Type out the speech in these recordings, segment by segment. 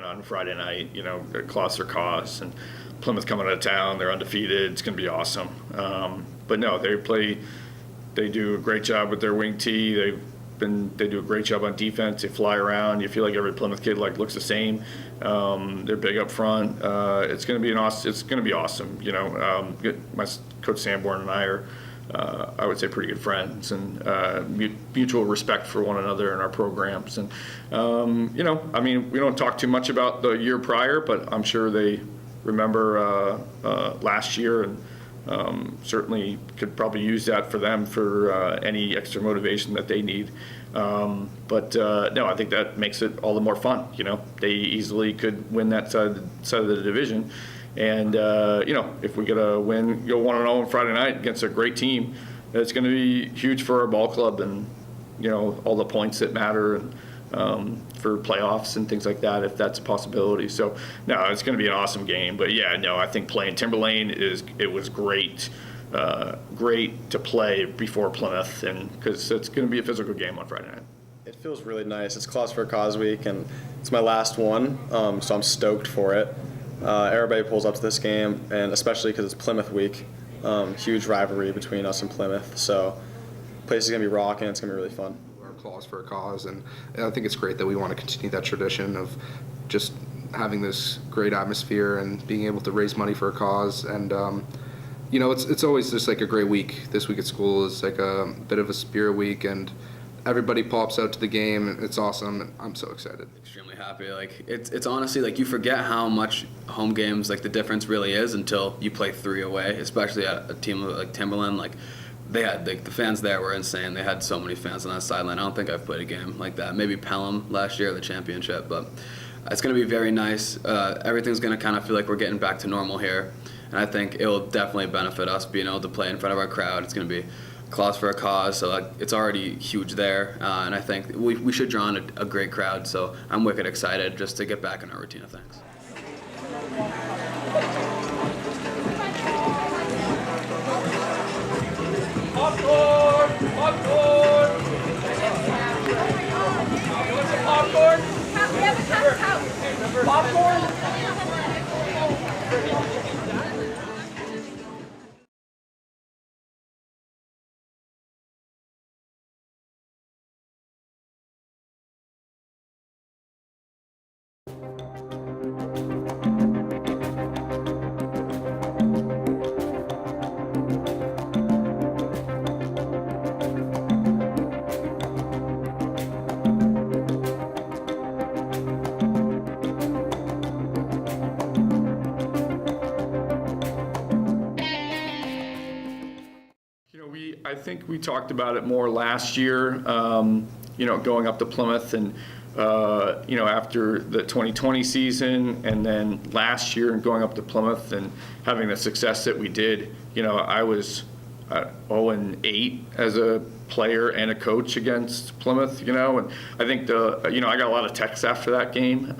On Friday night, Coloster Costs and Plymouth coming out of town. They're undefeated. It's going to be awesome. But no, they do a great job with their wing tee. They do a great job on defense. They fly around. You feel like every Plymouth kid looks the same. They're big up front. It's going to be It's going to be awesome. My coach Sanborn and I are, I would say, pretty good friends, and mutual respect for one another in our programs. And we don't talk too much about the year prior, but I'm sure they remember last year, and certainly could probably use that for them for any extra motivation that they need. No, I think that makes it all the more fun. They easily could win that side of the division. And, if we get a win, go 1-0 on Friday night against a great team, it's going to be huge for our ball club and, all the points that matter and, for playoffs and things like that, if that's a possibility. So, no, it's going to be an awesome game. But, yeah, no, I think playing Timberlane was great. Great to play before Plymouth, and because it's going to be a physical game on Friday night. It feels really nice. It's Cause for a Cause week, and it's my last one, so I'm stoked for it. Everybody pulls up to this game, and especially because it's Plymouth week, huge rivalry between us and Plymouth. So, place is gonna be rocking. It's gonna be really fun. Our Claws for a Cause, and I think it's great that we want to continue that tradition of just having this great atmosphere and being able to raise money for a cause. And it's always just like a great week. This week at school is like a bit of a spirit week, and everybody pops out to the game. It's awesome, and I'm so excited. Extremely happy. It's honestly you forget how much home games the difference really is until you play 3 away, especially at a team like Timberland. They had the fans there were insane. They had so many fans on that sideline. I don't think I've played a game like that. Maybe Pelham last year, the championship, but it's going to be very nice. Everything's going to kind of feel like we're getting back to normal here, and I think it will definitely benefit us being able to play in front of our crowd. It's going to be Claws for a Cause, so it's already huge there, and I think we should draw on a great crowd, so I'm wicked excited just to get back in our routine of things. Popcorn! Popcorn! You want some popcorn? Popcorn? I think we talked about it more last year, going up to Plymouth and, after the 2020 season, and then last year and going up to Plymouth and having the success that we did. I was 0-8 as a player and a coach against Plymouth, and I think I got a lot of texts after that game.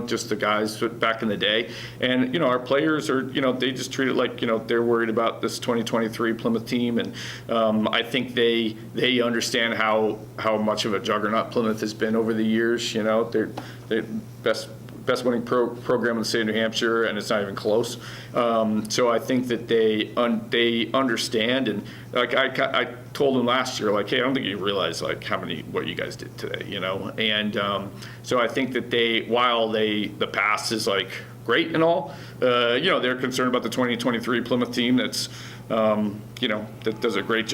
Just the guys back in the day. And, our players are, they just treat it like, they're worried about this 2023 Plymouth team. And I think they understand how much of a juggernaut Plymouth has been over the years. They're best winning program in the state of New Hampshire, and it's not even close. So I think that they understand, and I told them last year, hey, I don't think you realize what you guys did today, and so I think that while the past is great and all, they're concerned about the 2023 Plymouth team that's that does a great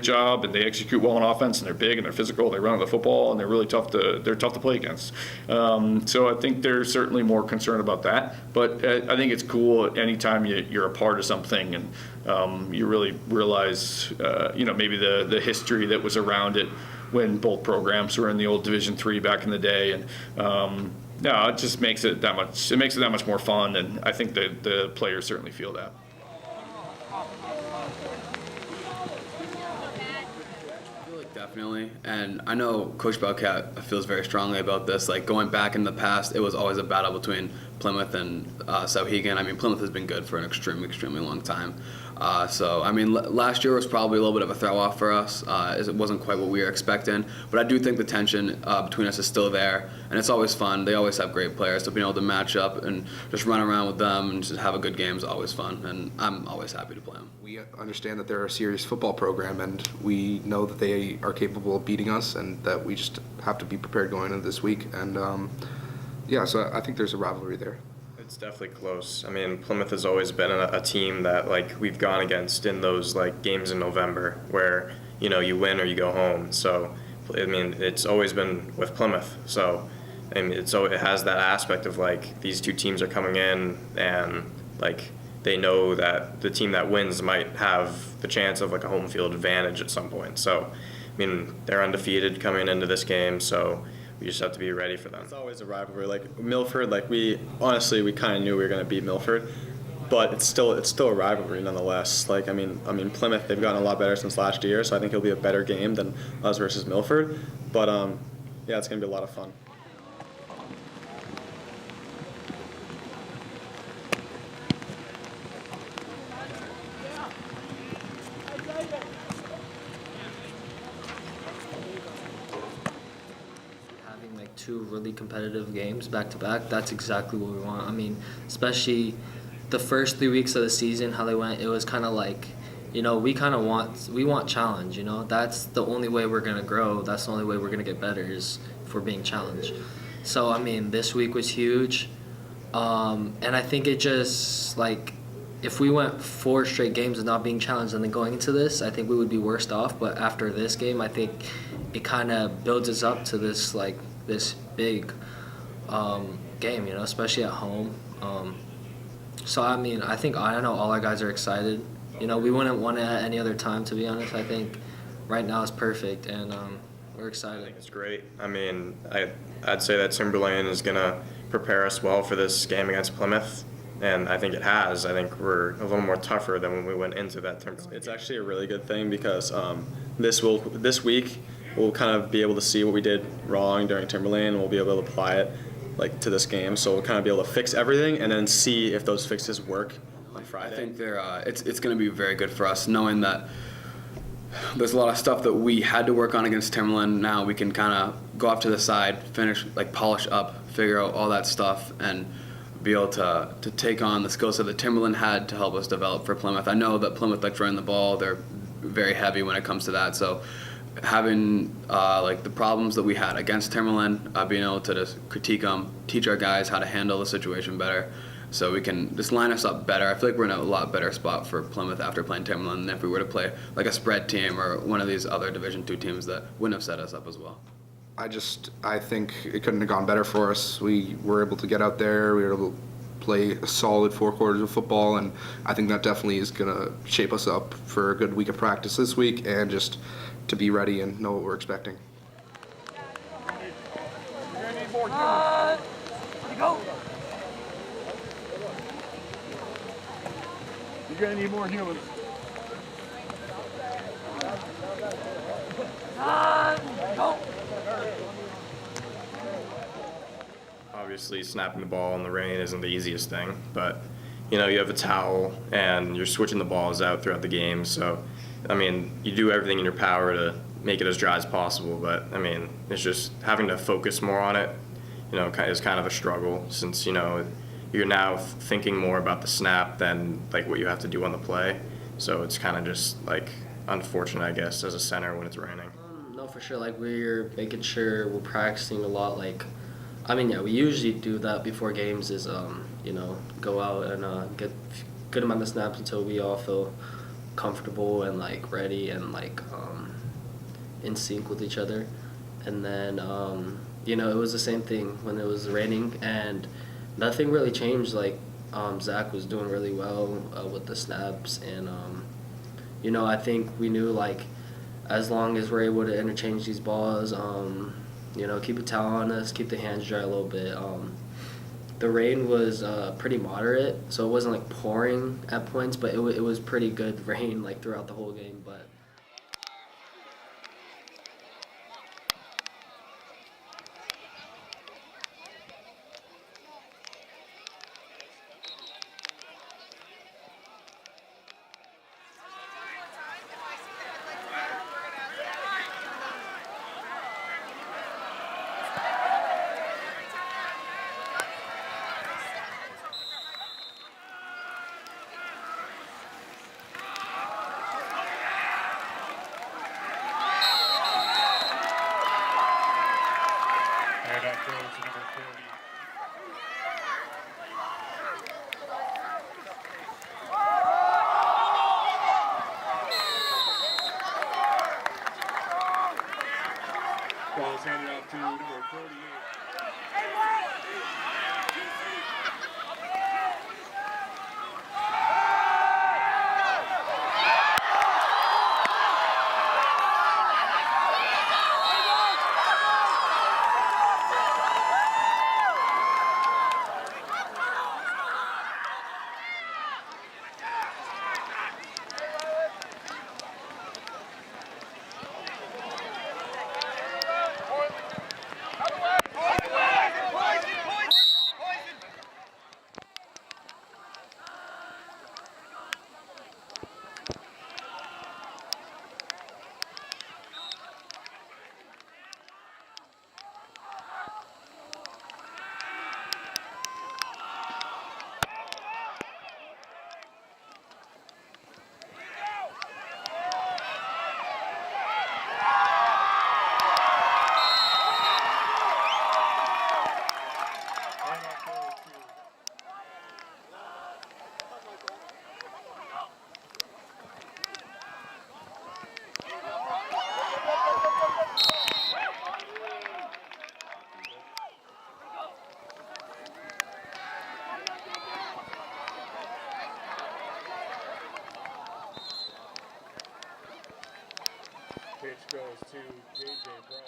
job, and they execute well on offense, and they're big and they're physical, they run the football, and they're really tough to play against. So I think they're certainly more concerned about that. But I think it's cool anytime you're a part of something and you really realize maybe the history that was around it when both programs were in the old Division III back in the day, and No, it just makes it that much. It makes it that much more fun, and I think the players certainly feel that. Definitely, and I know Coach Belcat feels very strongly about this. Like going back in the past, it was always a battle between Plymouth and Souhegan. I mean, Plymouth has been good for an extremely long time. So, I mean, last year was probably a little bit of a throw-off for us, as it wasn't quite what we were expecting. But I do think the tension between us is still there, and it's always fun. They always have great players, so being able to match up and just run around with them and just have a good game is always fun, and I'm always happy to play them. We understand that they're a serious football program, and we know that they are capable of beating us, and that we just have to be prepared going into this week. And yeah, so I think there's a rivalry there. It's definitely close. I mean, Plymouth has always been a team that like we've gone against in those like games in November where you win or you go home. So I mean, it's always been with Plymouth. So I mean, it has that aspect of like these two teams are coming in and like they know that the team that wins might have the chance of like a home field advantage at some point. So I mean, they're undefeated coming into this game, so we just have to be ready for them. It's always a rivalry. Like Milford, like we kind of knew we were going to beat Milford, but it's still a rivalry nonetheless. Like I mean Plymouth, they've gotten a lot better since last year, so I think it'll be a better game than us versus Milford. But yeah, it's going to be a lot of fun. Like two really competitive games back to back, that's exactly what we want. I mean, especially the first 3 weeks of the season, how they went, it was kind of like, we want challenge. That's the only way we're gonna grow. That's the only way we're gonna get better is if we're being challenged. So I mean, this week was huge, and I think it just like if we went 4 straight games of not being challenged and then going into this, I think we would be worse off. But after this game, I think it kind of builds us up to this big game, especially at home. So I mean, I know all our guys are excited. We wouldn't want it at any other time, to be honest. I think right now is perfect, and we're excited. I think it's great. I mean, I'd say that Timberlane is gonna prepare us well for this game against Plymouth, and I think it has. I think we're a little more tougher than when we went into that Timberlane. It's actually a really good thing because this week we'll kind of be able to see what we did wrong during Timberlane, and we'll be able to apply it like to this game. So we'll kind of be able to fix everything and then see if those fixes work on Friday. I think it's going to be very good for us knowing that there's a lot of stuff that we had to work on against Timberland. Now we can kind of go off to the side, finish, like polish up, figure out all that stuff, and be able to take on the skill set that Timberland had to help us develop for Plymouth. I know that Plymouth likes running the ball. They're very heavy when it comes to that. So having like the problems that we had against Timberland, being able to just critique them, teach our guys how to handle the situation better, so we can just line us up better. I feel like we're in a lot better spot for Plymouth after playing Timberland than if we were to play like a spread team or one of these other Division II teams that wouldn't have set us up as well. I think it couldn't have gone better for us. We were able to get out there. We were able to play a solid 4 quarters of football, and I think that definitely is going to shape us up for a good week of practice this week and just to be ready and know what we're expecting. You're gonna need more humans. Go. You're gonna need more humans. Go. Obviously, snapping the ball in the rain isn't the easiest thing, but you have a towel and you're switching the balls out throughout the game. So, I mean, you do everything in your power to make it as dry as possible. But I mean, it's just having to focus more on it. Is kind of a struggle since you're now thinking more about the snap than like what you have to do on the play. So it's kind of just like unfortunate, I guess, as a center when it's raining. No, for sure. Like we're making sure we're practicing a lot. Like, I mean, yeah, we usually do that before games. Is go out and get good amount of snaps until we all feel comfortable and like ready and like in sync with each other. And then it was the same thing when it was raining, and nothing really changed. Like Zach was doing really well with the snaps, and I think we knew like as long as we're able to interchange these balls, keep a towel on us, keep the hands dry a little bit. The rain was pretty moderate, so it wasn't like pouring at points, but it was pretty good rain like throughout the whole game. But And that goes to number 40. Ball is handed off to number 48. And that goes to pitch goes to J.J. Bright.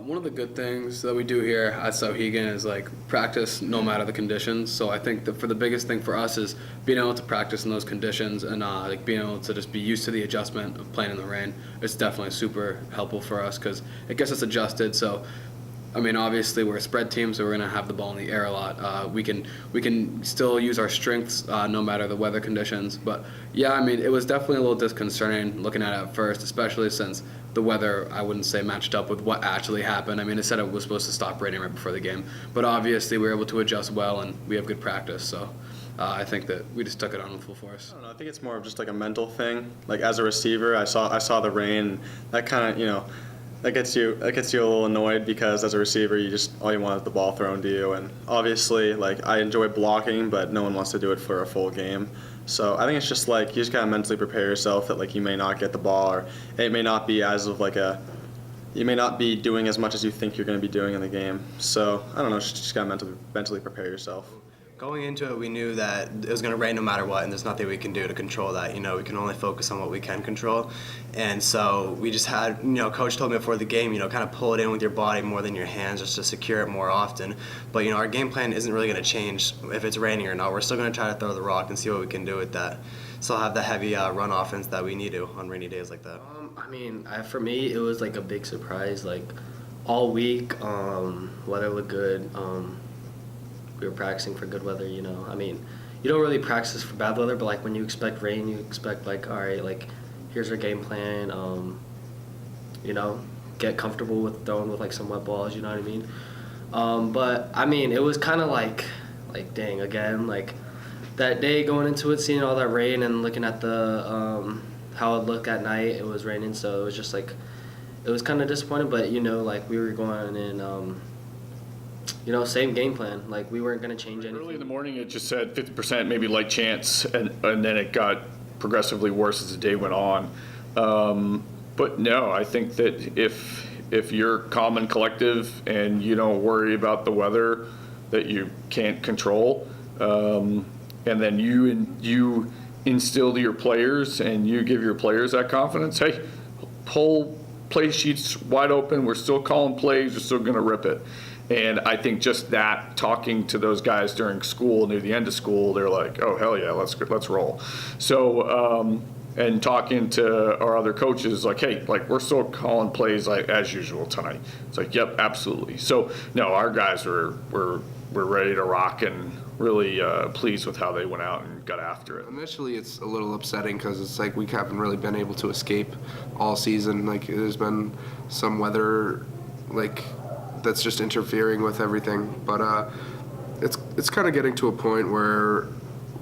One of the good things that we do here at Souhegan is like practice no matter the conditions. So I think that for the biggest thing for us is being able to practice in those conditions and like being able to just be used to the adjustment of playing in the rain. It's definitely super helpful for us because it gets us adjusted. So I mean, obviously we're a spread team, so we're gonna have the ball in the air a lot. We can still use our strengths no matter the weather conditions. But yeah, I mean, it was definitely a little disconcerting looking at it at first, especially since the weather I wouldn't say matched up with what actually happened. I mean, it said it was supposed to stop raining right before the game, but obviously we were able to adjust well and we have good practice. So I think that we just took it on with full force. I don't know. I think it's more of just like a mental thing. Like as a receiver, I saw the rain. That kind of that gets you a little annoyed because as a receiver, you just all you want is the ball thrown to you. And obviously, like I enjoy blocking, but no one wants to do it for a full game. So I think it's just like you just gotta mentally prepare yourself that like you may not get the ball or it may not be as of like you may not be doing as much as you think you're going to be doing in the game. So I don't know, just gotta mentally prepare yourself. Going into it, we knew that it was going to rain no matter what, and there's nothing we can do to control that. We can only focus on what we can control. And so we just had, Coach told me before the game, kind of pull it in with your body more than your hands just to secure it more often. But, our game plan isn't really going to change if it's raining or not. We're still going to try to throw the rock and see what we can do with that. Still have the heavy run offense that we need to on rainy days like that. For me, it was like a big surprise. Like all week, weather looked good. We were practicing for good weather, you don't really practice for bad weather, but like when you expect rain, you expect like, all right, like here's our game plan, get comfortable with throwing with like some wet balls, you know what I mean? But it was kind of like dang, again, like that day going into it, seeing all that rain and looking at the, how it looked at night, it was raining, so it was just like, it was kind of disappointing, but like we were going in, same game plan. Like, we weren't going to change anything. Early in the morning, it just said 50%, maybe light chance, and then it got progressively worse as the day went on. But no, I think that if you're calm and collective and you don't worry about the weather that you can't control, and then you instill to your players and you give your players that confidence, hey, whole play sheets wide open, we're still calling plays, we're still going to rip it. And I think just that, talking to those guys during school, near the end of school, they're like, oh, hell yeah, let's roll. So, and talking to our other coaches, like, hey, like, we're still calling plays like as usual tonight. It's like, yep, absolutely. So, no, our guys were ready to rock and really pleased with how they went out and got after it. Initially, it's a little upsetting because it's like we haven't really been able to escape all season. Like, there's been some weather, like, that's just interfering with everything. But it's kind of getting to a point where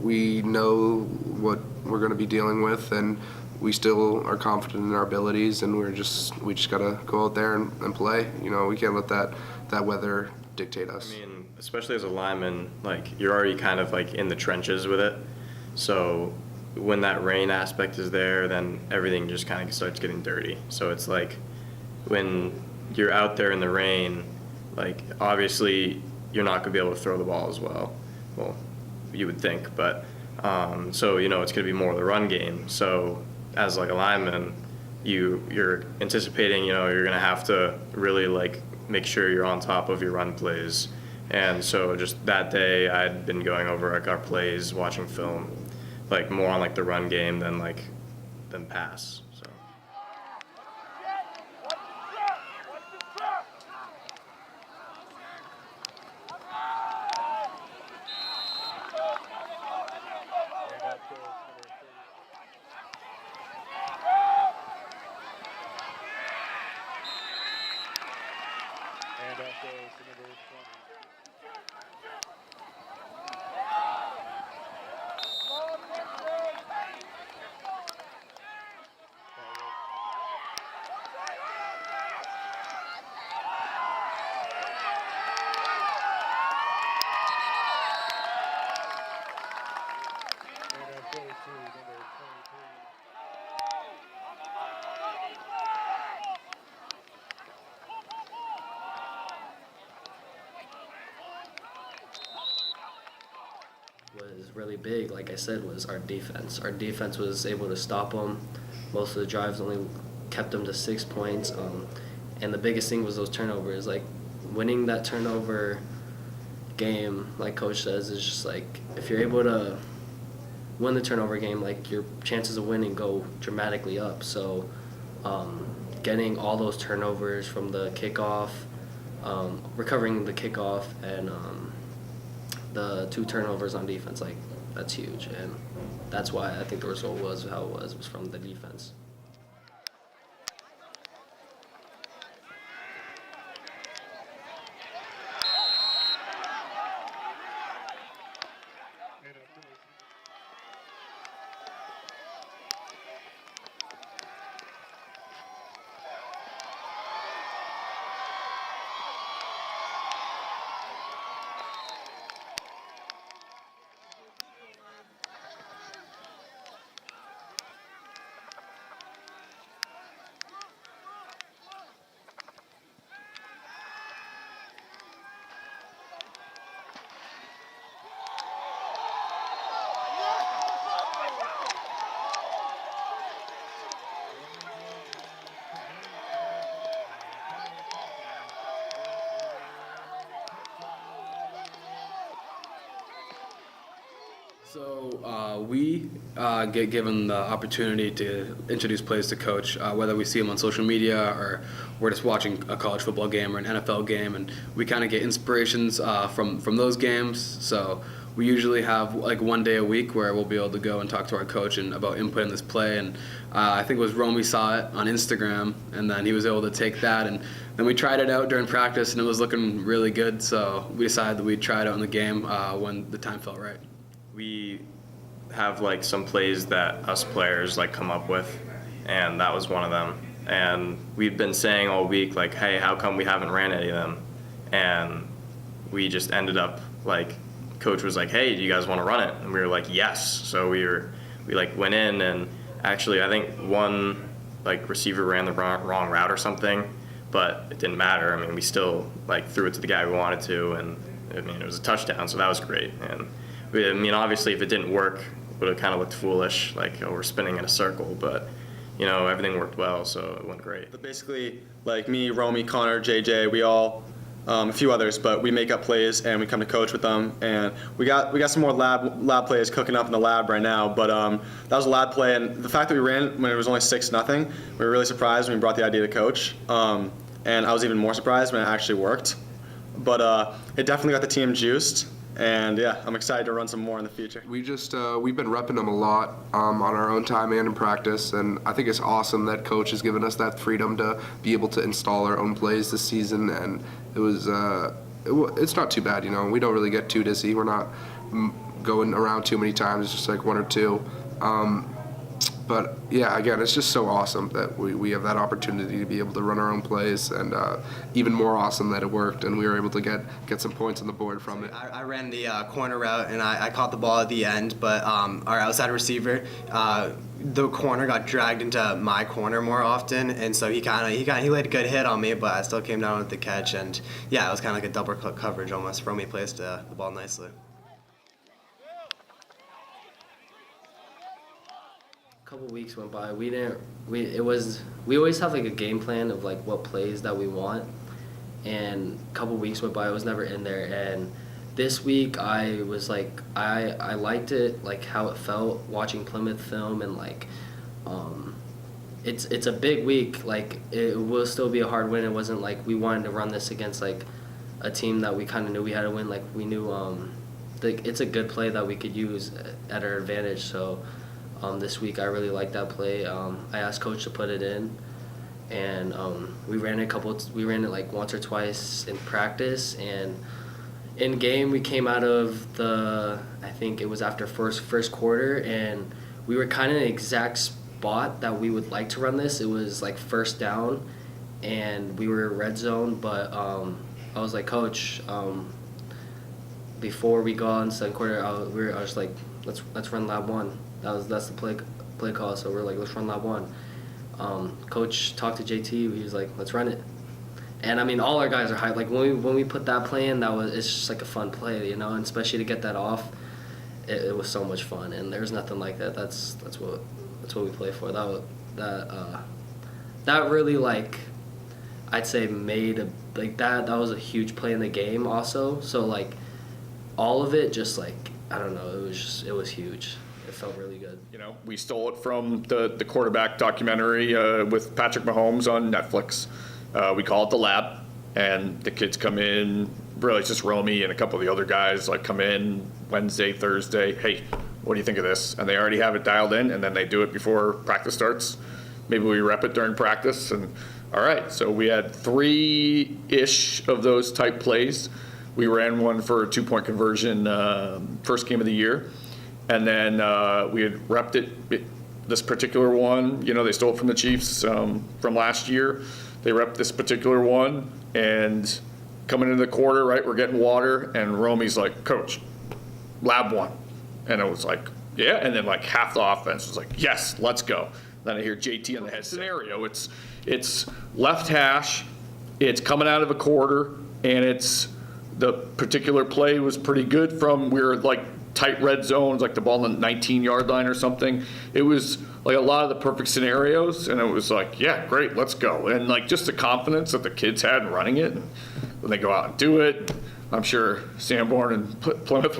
we know what we're going to be dealing with, and we still are confident in our abilities, and we just gotta go out there and play. We can't let that weather dictate us. I mean, especially as a lineman, like, you're already kind of like in the trenches with it. So when that rain aspect is there, then everything just kind of starts getting dirty. So it's like when you're out there in the rain, like, obviously you're not going to be able to throw the ball as well. Well, you would think, but so it's going to be more of the run game. So as like a lineman, you're anticipating you're going to have to really like make sure you're on top of your run plays. And so just that day, I'd been going over like our plays, watching film, like more on like the run game than pass. So. And up goes to number 20. And up goes to number 23. Was really big, like I said, was our defense. Our defense was able to stop them. Most of the drives only kept them to 6 points. And the biggest thing was those turnovers. Like, winning that turnover game, like Coach says, is just like, if you're able to win the turnover game, like, your chances of winning go dramatically up. So getting all those turnovers from the kickoff, recovering the kickoff, and the 2 turnovers on defense, like, that's huge. And that's why I think the result was how it was from the defense. And up goes So we get given the opportunity to introduce players to Coach, whether we see them on social media or we're just watching a college football game or an NFL game, and we kind of get inspirations from those games. So we usually have like one day a week where we'll be able to go and talk to our coach and about input in this play. And I think it was Romy saw it on Instagram, and then he was able to take that, and then we tried it out during practice, and it was looking really good. So we decided that we'd try it out in the game when the time felt right. We have like some plays that us players like come up with, and that was one of them. And we've been saying all week like, hey, how come we haven't ran any of them? And we just ended up like, coach was like, hey, do you guys want to run it? And we were like, yes. So we like went in, and actually I think one like receiver ran the wrong route or something, but it didn't matter. I mean, we still like threw it to the guy we wanted to, and I mean, it was a touchdown, so that was great. And I mean, obviously if it didn't work, it would have kind of looked foolish, like, oh, we're spinning in a circle, but you know, everything worked well, so it went great. But basically, like me, Romy, Connor, JJ, we all, a few others, but we make up plays and we come to coach with them. And we got some more lab plays cooking up in the lab right now. But that was a lab play, and the fact that we ran when it was only 6-0, we were really surprised when we brought the idea to coach. And I was even more surprised when it actually worked. But it definitely got the team juiced. And yeah, I'm excited to run some more in the future. We just we've been repping them a lot on our own time and in practice, and I think it's awesome that coach has given us that freedom to be able to install our own plays this season. And it was it's not too bad, you know. We don't really get too dizzy. We're not going around too many times. It's just like one or two. But yeah, again, it's just so awesome that we have that opportunity to be able to run our own plays, and even more awesome that it worked and we were able to get some points on the board from it. I ran the corner route, and I caught the ball at the end, but our outside receiver, the corner got dragged into my corner more often, and so he laid a good hit on me, but I still came down with the catch, and yeah, it was kind of like a double coverage almost. Romy placed the ball nicely. Couple weeks went by. We always have like a game plan of like what plays that we want, and a couple weeks went by. I was never in there, and this week I was like, I liked it, like how it felt watching Plymouth film, and like it's a big week. Like it will still be a hard win. It wasn't like we wanted to run this against like a team that we kind of knew we had to win. Like we knew it's a good play that we could use at our advantage. So this week I really liked that play. I asked coach to put it in, and we ran it like once or twice in practice, and in game we came out of I think it was after first quarter, and we were kind of in the exact spot that we would like to run this. It was like first down, and we were red zone, but I was like, coach, before we go on second quarter, I was like, let's run lab one. That's the play call. So we're like, let's run lab one. Coach talked to JT. He was like, let's run it. And I mean, all our guys are hyped. Like when we put that play in, it's just like a fun play, you know. And especially to get that off, it was so much fun. And there's nothing like that. That's what we play for. That really, like, I'd say made that was a huge play in the game also. So like all of it, just like, I don't know, it was huge. It felt really good. You know, we stole it from the quarterback documentary with Patrick Mahomes on Netflix. We call it The Lab, and the kids come in, really it's just Romy and a couple of the other guys, like, come in Wednesday, Thursday, hey, what do you think of this? And they already have it dialed in, and then they do it before practice starts. Maybe we rep it during practice, and all right, so we had 3-ish of those type plays. We ran one for a 2-point conversion first game of the year. And then we had repped it, this particular one, you know, they stole it from the Chiefs from last year. They repped this particular one, and coming into the quarter, right, we're getting water, and Romy's like, coach, lab one. And it was like, yeah, and then like half the offense was like, yes, let's go. Then I hear JT on the head scenario. It's left hash, it's coming out of a quarter, and the particular play was pretty good from, we were like, tight red zones, like the ball on the 19-yard line or something. It was like a lot of the perfect scenarios, and it was like, yeah, great, let's go. And like just the confidence that the kids had in running it, and when they go out and do it. I'm sure Sanborn and Plymouth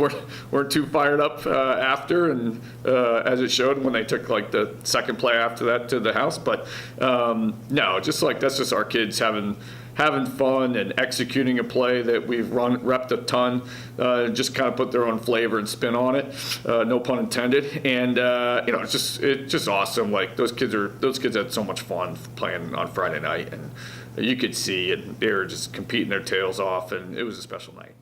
weren't too fired up after, and as it showed when they took like the second play after that to the house. But no, just like that's just our kids having fun and executing a play that we've repped a ton, just kind of put their own flavor and spin on it, no pun intended. And you know, it's just awesome. Like those kids had so much fun playing on Friday night, and you could see it. They were just competing their tails off, and it was a special night.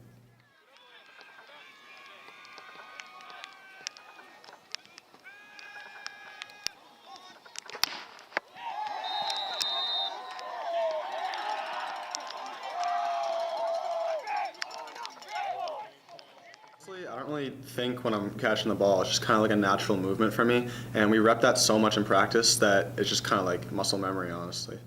really think when I'm catching the ball, it's just kind of like a natural movement for me. And we rep that so much in practice that it's just kind of like muscle memory, honestly.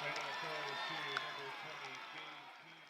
And now goes to number 20, Gabe Key.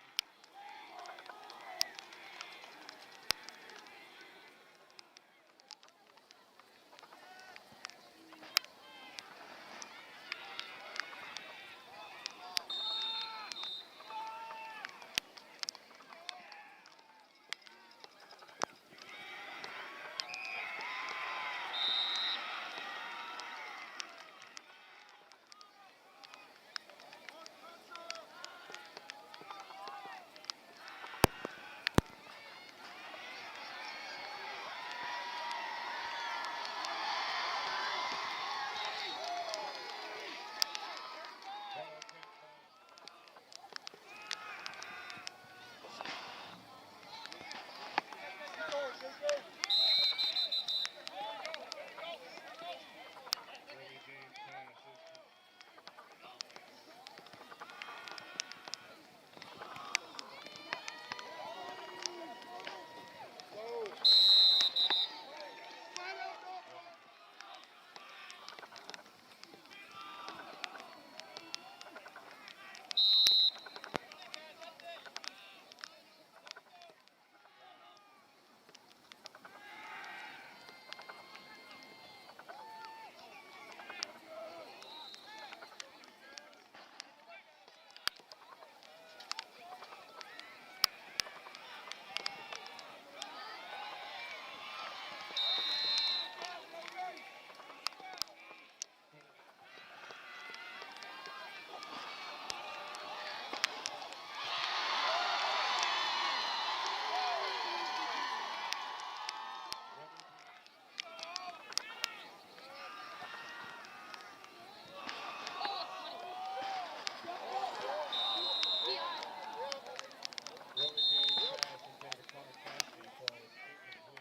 Early game pass is early game pass intended to Connor Cassidy falls incomplete.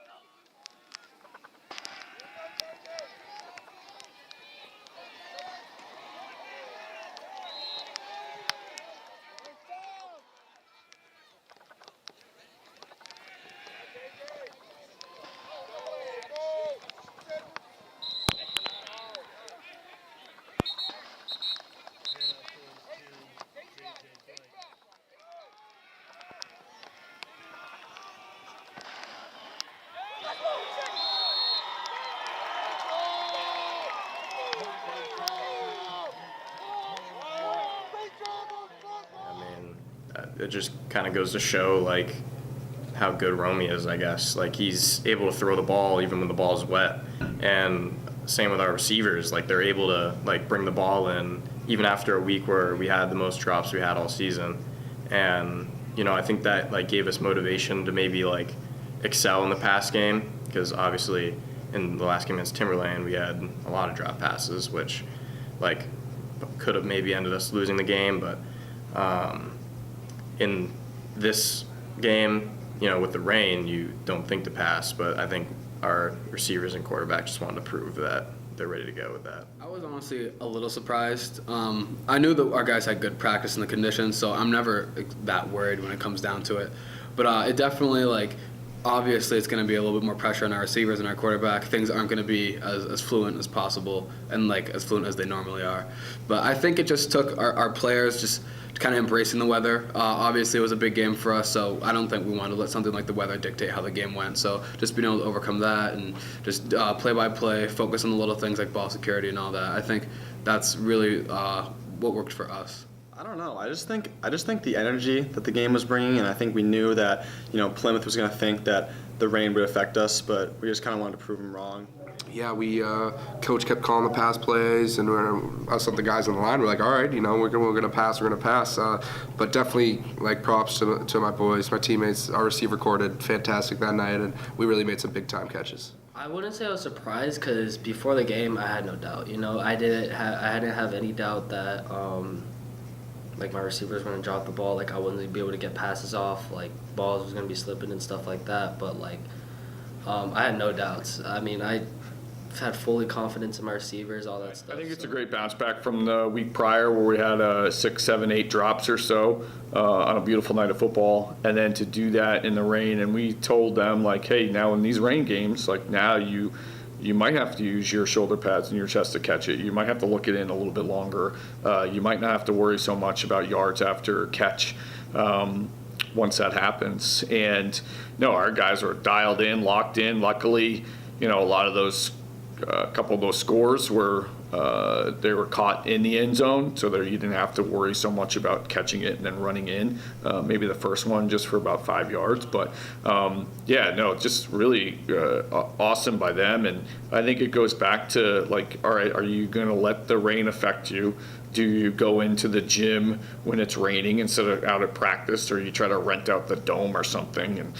Handoff goes to J.J. Bright. I mean, it just kind of goes to show like how good Romy is, I guess. Like he's able to throw the ball even when the ball's wet, and same with our receivers. Like they're able to like bring the ball in even after a week where we had the most drops we had all season, and I think that like gave us motivation to maybe like excel in the pass game, because obviously in the last game against Timberland we had a lot of drop passes, which like could have maybe ended us losing the game, but in this game, with the rain, you don't think to pass, but I think our receivers and quarterback just wanted to prove that they're ready to go with that. I was honestly a little surprised. I knew that our guys had good practice in the conditions, so I'm never that worried when it comes down to it. But it definitely, obviously it's going to be a little bit more pressure on our receivers and our quarterback. Things aren't going to be as fluent as possible and, as fluent as they normally are. But I think it just took our players just kind of embracing the weather. Obviously, it was a big game for us, so I don't think we wanted to let something like the weather dictate how the game went. So just being able to overcome that and just play by play, focus on the little things like ball security and all that. I think that's really what worked for us. I don't know. I just think the energy that the game was bringing, and I think we knew that Plymouth was going to think that the rain would affect us, but we just kind of wanted to prove them wrong. Yeah, we coach kept calling the pass plays, and us and the guys on the line were like, all right, we're gonna pass, but definitely props to my boys, my teammates. Our receiver core did fantastic that night, and we really made some big time catches. I wouldn't say I was surprised because before the game I had no doubt. I didn't have any doubt that like my receivers were gonna drop the ball, like I wouldn't be able to get passes off, like balls was gonna be slipping and stuff like that. But like I had no doubts. I mean, I had fully confidence in my receivers, all that stuff. I think it's a so. great bounce back from the week prior where we had 6, 7, 8 drops or so on a beautiful night of football, and then to do that in the rain. And we told them, like, hey, now in these rain games, like now you might have to use your shoulder pads and your chest to catch it. You might have to look it in a little bit longer. You might not have to worry so much about yards after catch once that happens. And no, our guys were dialed in, locked in. Luckily, a lot of those a couple of those scores were they were caught in the end zone, so that you didn't have to worry so much about catching it and then running in. Maybe the first one just for about 5 yards, but just really awesome by them. And I think it goes back to like, all right, are you going to let the rain affect you? Do you go into the gym when it's raining instead of out at practice, or you try to rent out the dome or something? And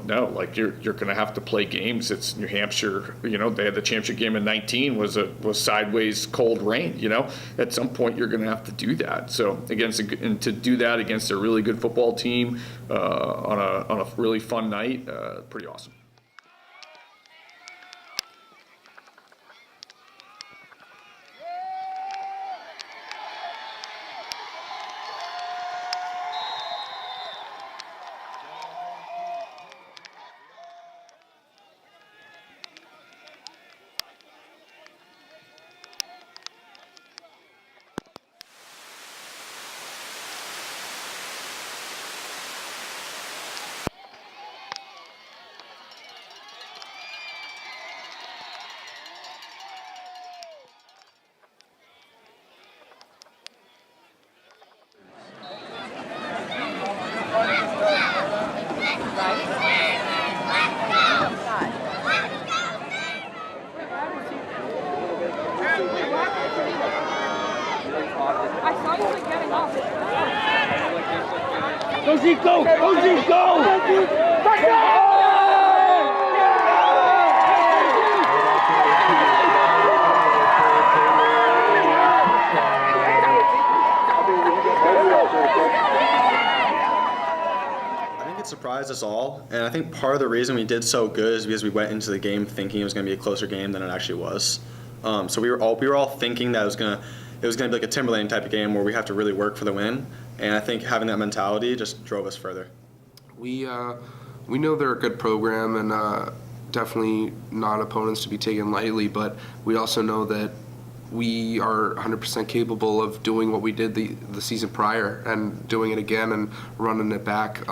no, like you're going to have to play games. It's New Hampshire. They had the championship game in 19 was sideways cold rain. At some point you're going to have to do that. So and to do that against a really good football team on a really fun night, pretty awesome. Go Zeke, go! Go Zeke, go! I think it surprised us all, and I think part of the reason we did so good is because we went into the game thinking it was going to be a closer game than it actually was. So we were all thinking that it was going to be like a Timberlane type of game where we have to really work for the win, and I think having that mentality just drove us further. We know they're a good program and definitely not opponents to be taken lightly, but we also know that we are 100% capable of doing what we did the season prior and doing it again and running it back.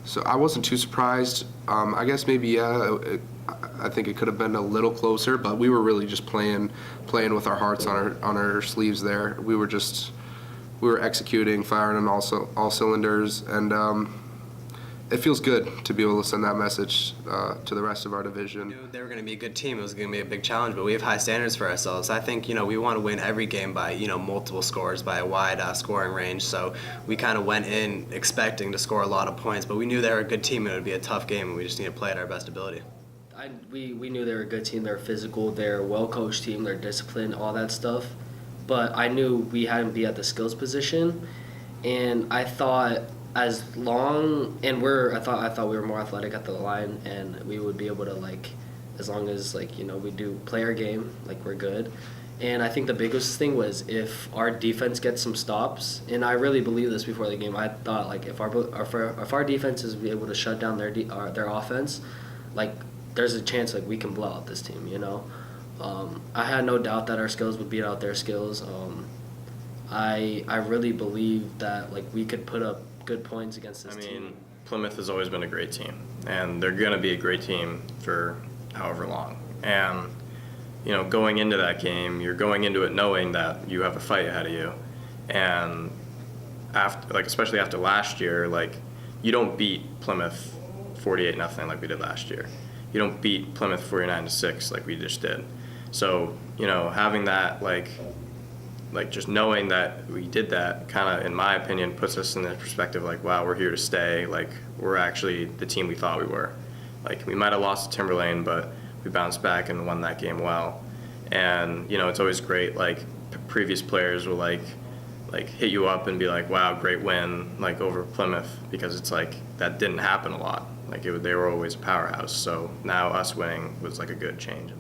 So I wasn't too surprised. I guess maybe I think it could have been a little closer, but we were really just playing with our hearts on our sleeves there. We were executing, firing on all cylinders, and it feels good to be able to send that message to the rest of our division. We knew they were going to be a good team. It was going to be a big challenge, but we have high standards for ourselves. I think, we want to win every game by, multiple scores, by a wide scoring range. So we kind of went in expecting to score a lot of points, but we knew they were a good team and it would be a tough game, and we just need to play at our best ability. We knew they were a good team. They're physical. They're a well-coached team. They're disciplined, all that stuff. But I knew we had to be at the skills position, and I thought I thought we were more athletic at the line, and we would be able to as long as we do play our game, we're good. And I think the biggest thing was if our defense gets some stops, and I really believe this before the game. I thought if our defense is able to shut down their offense, there's a chance we can blow out this team. I had no doubt that our skills would beat out their skills. I really believe that we could put up good points against this team. Plymouth has always been a great team, and they're going to be a great team for however long. And going into that game, you're going into it knowing that you have a fight ahead of you, and after, especially after last year, you don't beat Plymouth 48-0 like we did last year. You don't beat Plymouth 49-6 like we just did. So having that just knowing that we did that kind of, in my opinion, puts us in the perspective wow, we're here to stay. We're actually the team we thought we were. We might have lost to Timberlane, but we bounced back and won that game well. And it's always great. Like previous players will like hit you up and be like, "Wow, great win!" Like over Plymouth, because it's like that didn't happen a lot. Like they were always a powerhouse. So now us winning was like a good change.